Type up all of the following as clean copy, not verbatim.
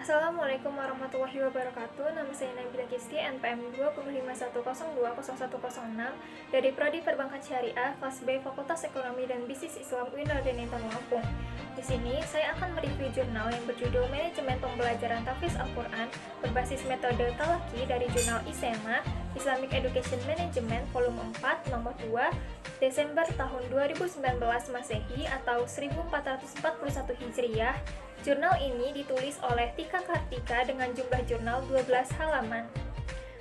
Assalamualaikum warahmatullahi wabarakatuh. Nama saya Nabila Kisti, NPM 251020106 dari Prodi Perbankan Syariah, kelas B, Fakultas Ekonomi dan Bisnis Islam UIN Raden Intan Lampung. Di sini saya akan mereview jurnal yang berjudul Manajemen Pembelajaran Tahfiz Al-Quran berbasis metode Talaki dari jurnal ISEMA, Islamic Education Management, volume 4, nomor 2, Desember tahun 2019 Masehi atau 1441 Hijriah. Jurnal ini ditulis oleh Tika Kartika dengan jumlah jurnal 12 halaman.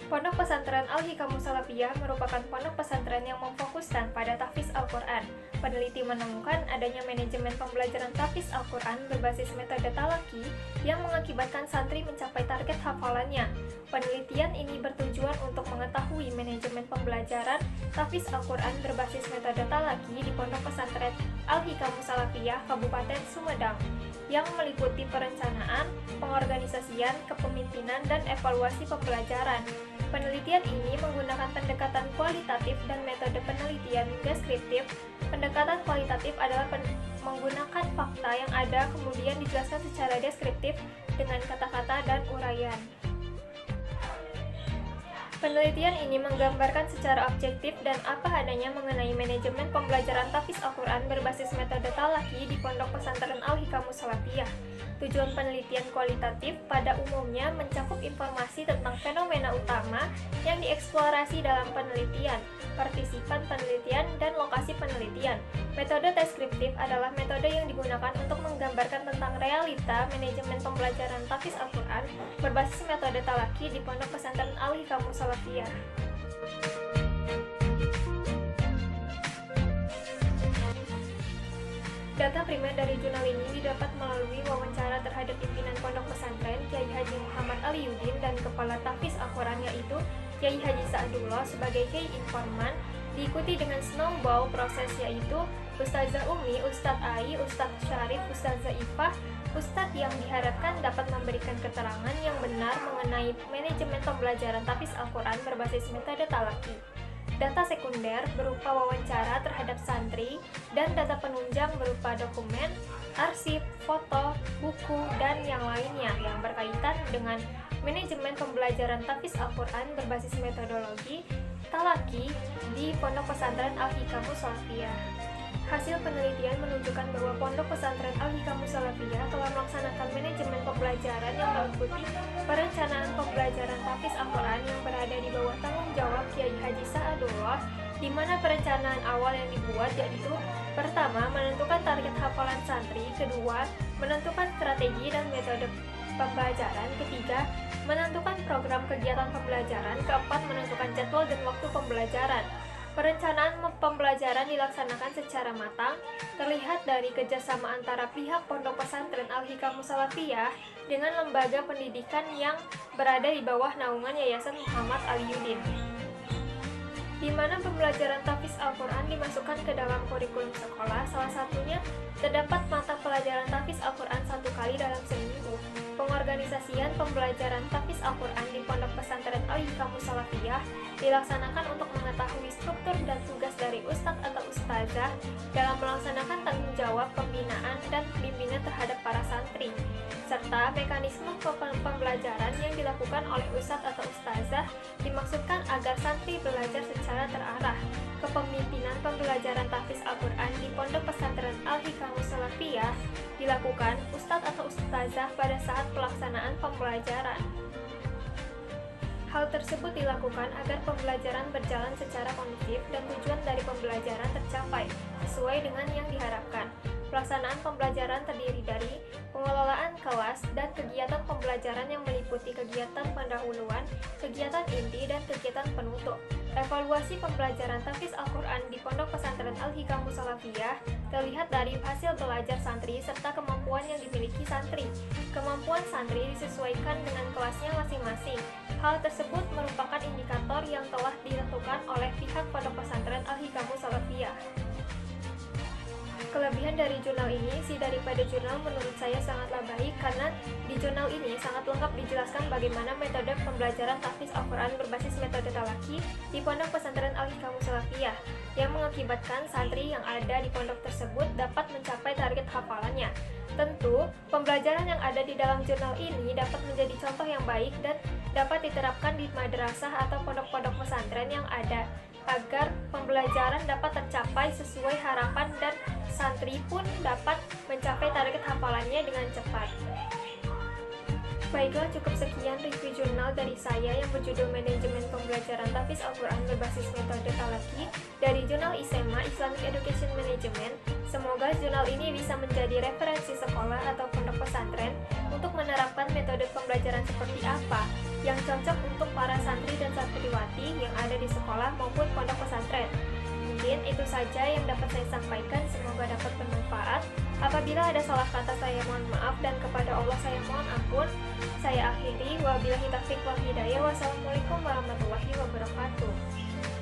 Pondok Pesantren Al-Hikamus Salafiyah merupakan pondok pesantren yang memfokuskan pada tahfiz Al-Quran. Peneliti menemukan adanya manajemen pembelajaran tahfiz Al-Quran berbasis metode talaki yang mengakibatkan santri mencapai target hafalannya. Penelitian ini bertujuan untuk mengetahui manajemen pembelajaran tahfiz Al-Quran berbasis metode talaki di Pondok Pesantren Al-Hikamus Salafiyah Kabupaten Sumedang, yang meliputi perencanaan, pengorganisasian, kepemimpinan, dan evaluasi pembelajaran. Penelitian ini menggunakan pendekatan kualitatif dan metode penelitian deskriptif. Pendekatan kualitatif adalah menggunakan fakta yang ada kemudian dijelaskan secara deskriptif dengan kata-kata dan uraian. Penelitian ini menggambarkan secara objektif dan apa adanya mengenai manajemen pembelajaran tahfiz Al-Quran berbasis metode talaki di Pondok Pesantren Al-Hikamus Salafiyah. Tujuan penelitian kualitatif pada umumnya mencakup informasi tentang fenomena utama yang dieksplorasi dalam penelitian, partisipan penelitian, dan lokasi penelitian. Metode deskriptif adalah metode yang digunakan untuk menggambarkan tentang realita manajemen pembelajaran tahfiz Al-Quran berbasis metode talaki di Pondok Pesantren Al-Hikamus Salafiyah. Data primer dari jurnal ini didapat melalui wawancara terhadap pimpinan pondok pesantren Kiai Haji Muhammad Aliuddin dan Kepala Tahfiz Al-Quran yaitu Kiai Haji Sa'dullah sebagai Kiai Informan, diikuti dengan snowball proses yaitu Ustazah Umi, Ustadz Ai, Ustadz Syarif, Ustazah Ifah, Ustadz yang diharapkan dapat memberikan keterangan yang benar mengenai manajemen pembelajaran tahfiz Al-Quran berbasis metode talaki. Data sekunder berupa wawancara terhadap santri, dan data penunjang berupa dokumen, arsip, foto, buku, dan yang lainnya yang berkaitan dengan manajemen pembelajaran tahfiz Al-Quran berbasis metodologi talaki di Pondok Pesantren Al-Hikamus Salafiyah. Hasil penelitian menunjukkan bahwa Pondok Pesantren Al-Hikamus Salafiyah telah melaksanakan manajemen pembelajaran yang meliputi perencanaan pembelajaran tahfiz Al-Quran yang berada di bawah tanggung jawab Kiai Haji Sa'dullah, di mana perencanaan awal yang dibuat yaitu pertama, menentukan target hafalan santri, kedua, menentukan strategi dan metode pembelajaran, ketiga, menentukan program kegiatan pembelajaran, keempat, menentukan jadwal dan waktu pembelajaran. Perencanaan pembelajaran dilaksanakan secara matang, terlihat dari kerjasama antara pihak Pondok Pesantren Al-Hikamus Salafiyah dengan lembaga pendidikan yang berada di bawah naungan Yayasan Muhammad Aliuddin, di mana pembelajaran tahfiz Al-Quran dimasukkan ke dalam kurikulum sekolah. Salah satunya terdapat mata pelajaran tahfiz Al-Quran 1 kali dalam seminggu. Pengorganisasian pembelajaran tahfiz Al-Quran di Pondok Pesantren Al-Hikamus Salafiyah dilaksanakan untuk mengetahui struktur dan tugas dari ustadz atau ustazah dalam melaksanakan tanggung jawab pembinaan dan bimbingan terhadap para santri, serta mekanisme pembelajaran yang dilakukan oleh ustadz atau ustazah dimaksudkan agar santri belajar secara terarah. Kepemimpinan pembelajaran tahfiz Al-Quran di Pondok Pesantren Al-Hikamus Salafiyah dilakukan ustadz atau ustazah pada saat pelaksanaan pembelajaran. Hal tersebut dilakukan agar pembelajaran berjalan secara kondusif dan tujuan dari pembelajaran tercapai sesuai dengan yang diharapkan. Pelaksanaan pembelajaran terdiri dari pengelolaan kelas dan kegiatan pembelajaran yang meliputi kegiatan pendahuluan, kegiatan inti, dan kegiatan penutup. Evaluasi pembelajaran tahfiz Al-Quran di Pondok Pesantren Al-Hikamus Salafiyah terlihat dari hasil belajar santri serta kemampuan yang dimiliki santri. Kemampuan santri disesuaikan dengan kelasnya masing-masing. Hal tersebut merupakan indikator yang telah ditentukan oleh pihak Pondok Pesantren Al-Hikamus Salafiyah. Kelebihan dari jurnal ini sih, daripada jurnal menurut saya sangatlah baik karena di jurnal ini sangat lengkap dijelaskan bagaimana metode pembelajaran tahfiz Al-Quran berbasis metode talaki di Pondok Pesantren Al-Hikamu Salafiyah yang mengakibatkan santri yang ada di pondok tersebut dapat mencapai target hafalannya. Tentu, pembelajaran yang ada di dalam jurnal ini dapat menjadi contoh yang baik dan dapat diterapkan di madrasah atau pondok-pondok pesantren yang ada agar pembelajaran dapat tercapai sesuai harapan dan santri pun dapat mencapai target hafalannya dengan cepat. Baiklah, cukup sekian review jurnal dari saya yang berjudul Manajemen Pembelajaran Tahfiz Al-Quran Berbasis Metode Talaki dari jurnal ISEMA Islamic Education Management. Semoga jurnal ini bisa menjadi referensi sekolah atau pondok pesantren untuk menerapkan metode pembelajaran seperti apa yang cocok untuk para santri dan santriwati yang ada di sekolah maupun pondok pesantren. Mungkin itu saja yang dapat saya sampaikan, semoga dapat bermanfaat. Apabila ada salah kata saya mohon maaf dan kepada Allah saya mohon ampun. Saya akhiri, wabillahi taufiq wal hidayah. Wassalamualaikum warahmatullahi wabarakatuh.